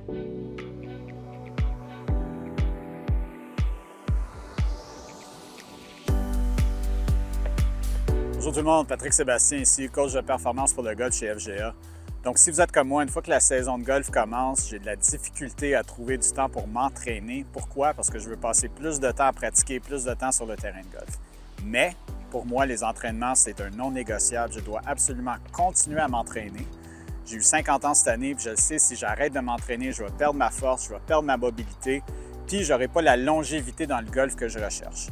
Bonjour tout le monde, Patrick Sébastien ici, coach de performance pour le golf chez FGA. Donc si vous êtes comme moi, une fois que la saison de golf commence, j'ai de la difficulté à trouver du temps pour m'entraîner. Pourquoi? Parce que je veux passer plus de temps à pratiquer, plus de temps sur le terrain de golf. Mais pour moi, les entraînements, c'est un non négociable. Je dois absolument continuer à m'entraîner. J'ai eu 50 ans cette année, puis je le sais, si j'arrête de m'entraîner, je vais perdre ma force, je vais perdre ma mobilité, puis je n'aurai pas la longévité dans le golf que je recherche.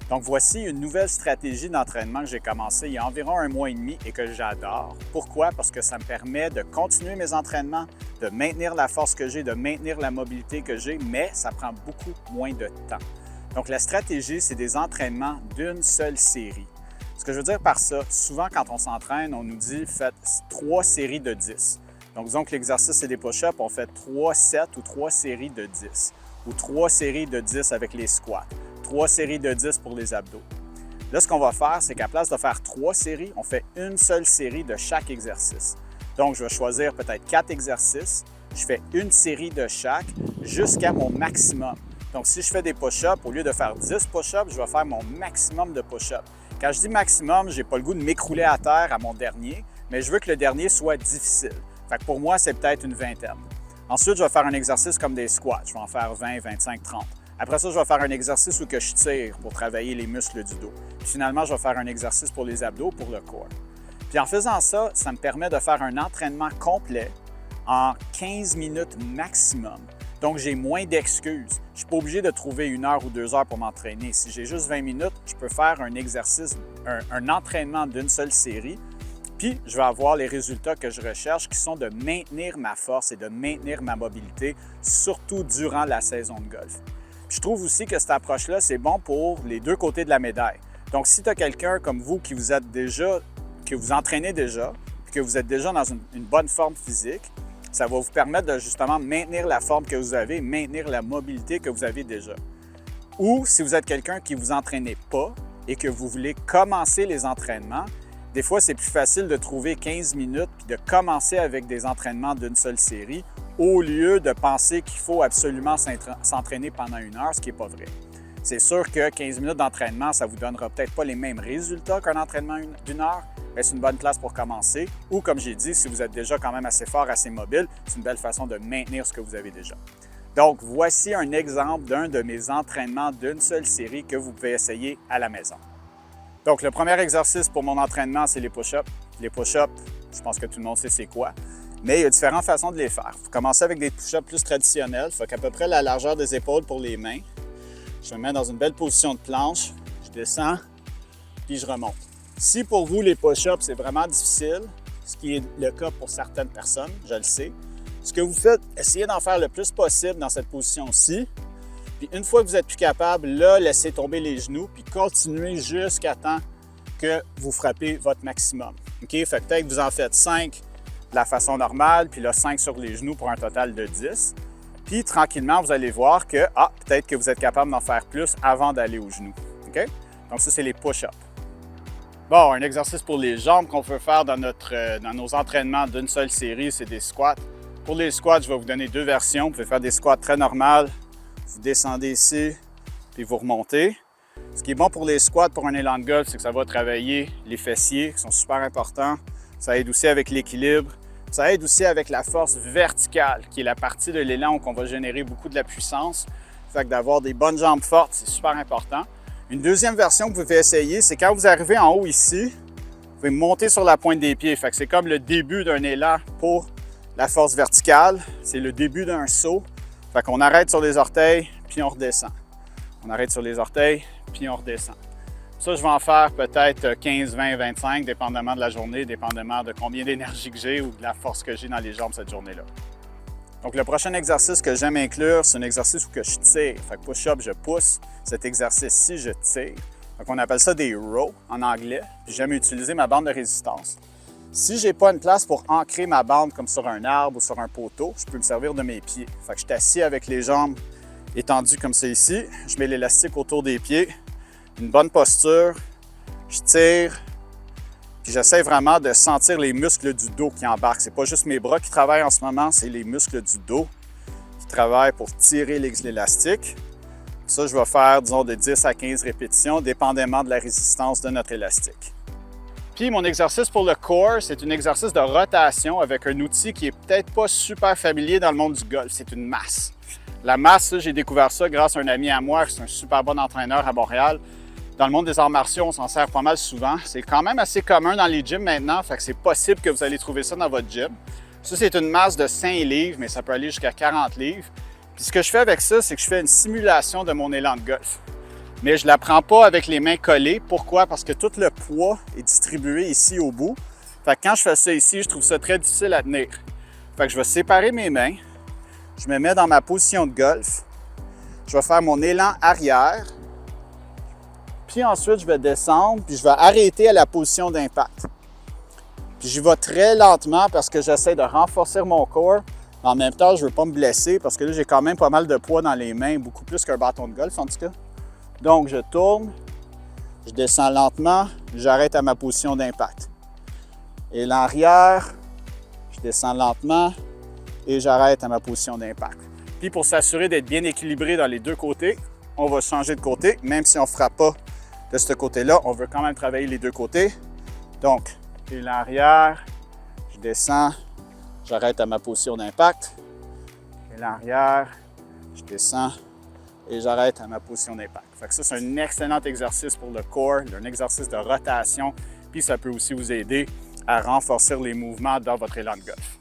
Donc voici une nouvelle stratégie d'entraînement que j'ai commencé il y a environ 1 mois et demi et que j'adore. Pourquoi? Parce que ça me permet de continuer mes entraînements, de maintenir la force que j'ai, de maintenir la mobilité que j'ai, mais ça prend beaucoup moins de temps. Donc la stratégie, c'est des entraînements d'une seule série. Ce que je veux dire par ça, souvent quand on s'entraîne, on nous dit faites 3 séries de 10. Donc disons que l'exercice c'est des push-ups, on fait 3 sets ou 3 séries de 10 ou 3 séries de 10 avec les squats. 3 séries de 10 pour les abdos. Là, ce qu'on va faire, c'est qu'à place de faire 3 séries, on fait une seule série de chaque exercice. Donc, je vais choisir peut-être 4 exercices. Je fais une série de chaque jusqu'à mon maximum. Donc, si je fais des push-ups, au lieu de faire 10 push-ups, je vais faire mon maximum de push-ups. Quand je dis maximum, je n'ai pas le goût de m'écrouler à terre à mon dernier, mais je veux que le dernier soit difficile. Fait que pour moi, c'est peut-être une vingtaine. Ensuite, je vais faire un exercice comme des squats. Je vais en faire 20, 25, 30. Après ça, je vais faire un exercice où que je tire pour travailler les muscles du dos. Puis finalement, je vais faire un exercice pour les abdos, pour le corps. Puis en faisant ça, ça me permet de faire un entraînement complet en 15 minutes maximum. Donc, j'ai moins d'excuses. Je ne suis pas obligé de trouver 1 heure ou 2 heures pour m'entraîner. Si j'ai juste 20 minutes, je peux faire un exercice, un entraînement d'une seule série. Puis, je vais avoir les résultats que je recherche qui sont de maintenir ma force et de maintenir ma mobilité, surtout durant la saison de golf. Je trouve aussi que cette approche-là, c'est bon pour les deux côtés de la médaille. Donc, si tu as quelqu'un comme vous qui vous entraînez déjà, puis que vous êtes déjà dans une bonne forme physique, ça va vous permettre de justement maintenir la forme que vous avez, maintenir la mobilité que vous avez déjà. Ou si vous êtes quelqu'un qui ne vous entraînez pas et que vous voulez commencer les entraînements, des fois, c'est plus facile de trouver 15 minutes puis de commencer avec des entraînements d'une seule série au lieu de penser qu'il faut absolument s'entraîner pendant 1 heure, ce qui n'est pas vrai. C'est sûr que 15 minutes d'entraînement, ça ne vous donnera peut-être pas les mêmes résultats qu'un entraînement d'1 heure, mais c'est une bonne place pour commencer. Ou comme j'ai dit, si vous êtes déjà quand même assez fort, assez mobile, c'est une belle façon de maintenir ce que vous avez déjà. Donc, voici un exemple d'un de mes entraînements d'une seule série que vous pouvez essayer à la maison. Donc, le premier exercice pour mon entraînement, c'est les push-ups. Les push-ups, je pense que tout le monde sait c'est quoi. Mais il y a différentes façons de les faire. Il faut commencer avec des push-ups plus traditionnels. Fait qu'à peu près la largeur des épaules pour les mains. Je me mets dans une belle position de planche. Je descends, puis je remonte. Si pour vous, les push-ups, c'est vraiment difficile, ce qui est le cas pour certaines personnes, je le sais, ce que vous faites, essayez d'en faire le plus possible dans cette position-ci. Puis une fois que vous êtes plus capable, là, laissez tomber les genoux, puis continuez jusqu'à temps que vous frappez votre maximum. OK? Fait que peut-être que vous en faites 5 de la façon normale, puis là, 5 sur les genoux pour un total de 10. Puis tranquillement, vous allez voir que, peut-être que vous êtes capable d'en faire plus avant d'aller aux genoux. OK? Donc ça, c'est les push-ups. Bon, un exercice pour les jambes qu'on peut faire dans nos entraînements d'une seule série, c'est des squats. Pour les squats, je vais vous donner 2 versions. Vous pouvez faire des squats très normales. Vous descendez ici, puis vous remontez. Ce qui est bon pour les squats, pour un élan de golf, c'est que ça va travailler les fessiers, qui sont super importants. Ça aide aussi avec l'équilibre. Ça aide aussi avec la force verticale, qui est la partie de l'élan où on va générer beaucoup de la puissance. Fait que d'avoir des bonnes jambes fortes, c'est super important. Une deuxième version que vous pouvez essayer, c'est quand vous arrivez en haut ici, vous pouvez monter sur la pointe des pieds. Fait que c'est comme le début d'un élan pour la force verticale. C'est le début d'un saut. Fait qu'on arrête sur les orteils, puis on redescend. On arrête sur les orteils, puis on redescend. Ça, je vais en faire peut-être 15, 20, 25, dépendamment de la journée, dépendamment de combien d'énergie que j'ai ou de la force que j'ai dans les jambes cette journée-là. Donc, le prochain exercice que j'aime inclure, c'est un exercice où que je tire. Fait que push-up, je pousse. Cet exercice-ci, je tire. Donc, on appelle ça des rows en anglais. Puis j'aime utiliser ma bande de résistance. Si je n'ai pas une place pour ancrer ma bande comme sur un arbre ou sur un poteau, je peux me servir de mes pieds. Fait que je suis assis avec les jambes étendues comme ça ici. Je mets l'élastique autour des pieds. Une bonne posture. Je tire. Puis j'essaie vraiment de sentir les muscles du dos qui embarquent. C'est pas juste mes bras qui travaillent en ce moment, c'est les muscles du dos. travail pour tirer l'élastique. Ça, je vais faire, disons, de 10 à 15 répétitions, dépendamment de la résistance de notre élastique. Puis mon exercice pour le core, c'est un exercice de rotation avec un outil qui est peut-être pas super familier dans le monde du golf. C'est une masse. La masse, j'ai découvert ça grâce à un ami à moi, qui est un super bon entraîneur à Montréal. Dans le monde des arts martiaux, on s'en sert pas mal souvent. C'est quand même assez commun dans les gyms maintenant, fait que c'est possible que vous allez trouver ça dans votre gym. Ça, c'est une masse de 5 livres, mais ça peut aller jusqu'à 40 livres. Puis ce que je fais avec ça, c'est que je fais une simulation de mon élan de golf. Mais je ne la prends pas avec les mains collées. Pourquoi? Parce que tout le poids est distribué ici au bout. Fait que quand je fais ça ici, je trouve ça très difficile à tenir. Fait que je vais séparer mes mains. Je me mets dans ma position de golf. Je vais faire mon élan arrière. Puis ensuite, je vais descendre, puis je vais arrêter à la position d'impact. Puis j'y vais très lentement parce que j'essaie de renforcer mon corps. En même temps, je ne veux pas me blesser parce que là, j'ai quand même pas mal de poids dans les mains, beaucoup plus qu'un bâton de golf en tout cas. Donc, je tourne, je descends lentement, j'arrête à ma position d'impact. Et l'arrière, je descends lentement et j'arrête à ma position d'impact. Puis pour s'assurer d'être bien équilibré dans les deux côtés, on va changer de côté. Même si on ne frappe pas de ce côté-là, on veut quand même travailler les deux côtés. Donc, et l'arrière, je descends, j'arrête à ma position d'impact. Et l'arrière, je descends et j'arrête à ma position d'impact. Fait que ça, c'est un excellent exercice pour le core, un exercice de rotation, puis ça peut aussi vous aider à renforcer les mouvements dans votre élan de golf.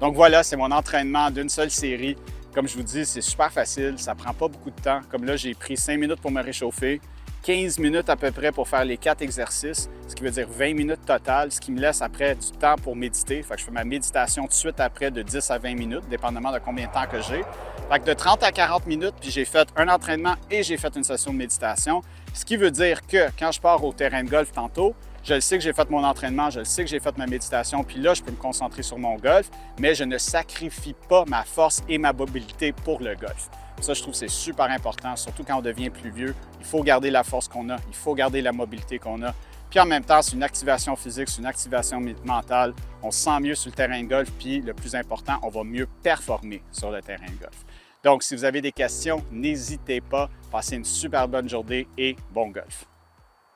Donc voilà, c'est mon entraînement d'une seule série. Comme je vous dis, c'est super facile, ça prend pas beaucoup de temps. Comme là, j'ai pris 5 minutes pour me réchauffer, 15 minutes à peu près pour faire les 4 exercices, ce qui veut dire 20 minutes total, ce qui me laisse après du temps pour méditer. Fait que je fais ma méditation tout de suite après de 10 à 20 minutes, dépendamment de combien de temps que j'ai. Fait que de 30 à 40 minutes, puis j'ai fait un entraînement et j'ai fait une session de méditation, ce qui veut dire que quand je pars au terrain de golf tantôt, je le sais que j'ai fait mon entraînement, je le sais que j'ai fait ma méditation, puis là, je peux me concentrer sur mon golf, mais je ne sacrifie pas ma force et ma mobilité pour le golf. Ça, je trouve que c'est super important, surtout quand on devient plus vieux. Il faut garder la force qu'on a, il faut garder la mobilité qu'on a. Puis en même temps, c'est une activation physique, c'est une activation mentale. On se sent mieux sur le terrain de golf, puis le plus important, on va mieux performer sur le terrain de golf. Donc, si vous avez des questions, n'hésitez pas. Passez une super bonne journée et bon golf.